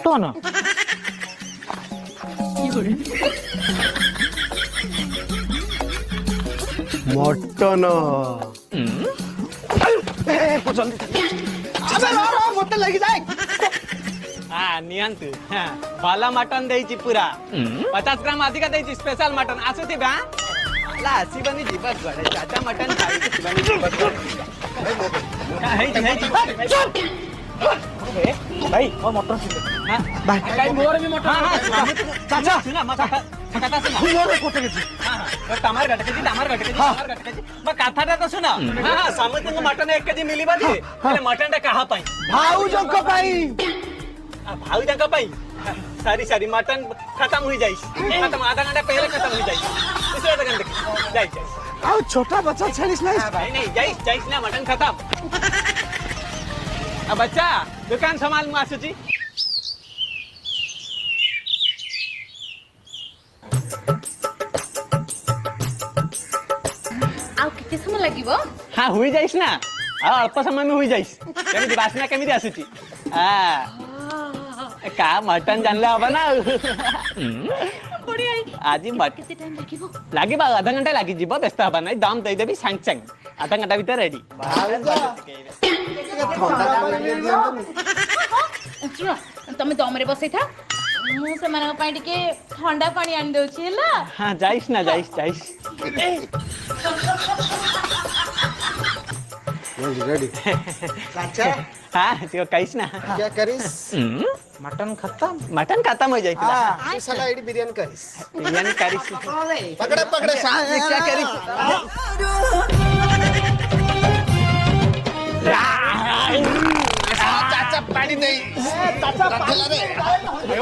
mutton mutton मत लगी जाए हाँ नियंतु हाँ बाला मटन देइची पूरा 50 ग्राम अधिक देइची स्पेशल मटन आसुथि बा ला आसीबनी जीवा गडे चाचा मटन खाई आसीबनी जीवा भाई वो मटन सुन हां भाई काई मोर भी मटन हां चाचा सुना मत कथा सुना मोर कोटे के हां तमार गटके जी तमार गटके जी म कथाटा तो सुना हां सामने को मटन 1 केजी मिली बादी એટલે मटन टा कहा पाई भाऊ जंक पाई भाऊ जंक पाई सारी मटन खत्म हो जाइस खत्म आधा घंटा पहले खत्म हो जाइस दूसरे आधा घंटे जाइस आओ छोटा बच्चा छलिस नहीं जाइस ना मटन खत्म अब बच्चा दुकान संभाल मु आसुची आउ किती समय लागिबो हाँ हुई जाइस ना आ अल्प समय में हुई जाइस केमिति बासना केमिति आसुची का मटन जानले हबा ना बढिया आज मटन किती टाइम लागिबो लागी बा आधा घंटा लागी जीव व्यस्त हबा नहीं दाम दे देबी सांग सांग आधा घंटा भीतर रेडी सुनो तमे दमरे बसै था मु से मानक पाई टिके ठंडा पानी आन देउछि हला हाँ जाइस ना जाइस रेडी चाचा हाँ तो कहिस ना क्या करिस मटन खत्म हो जाई हां ई साला एडी बिरयानी करिस बिरयानी करिस पकड़े क्या करिस चाचा पानी नहीं चाचा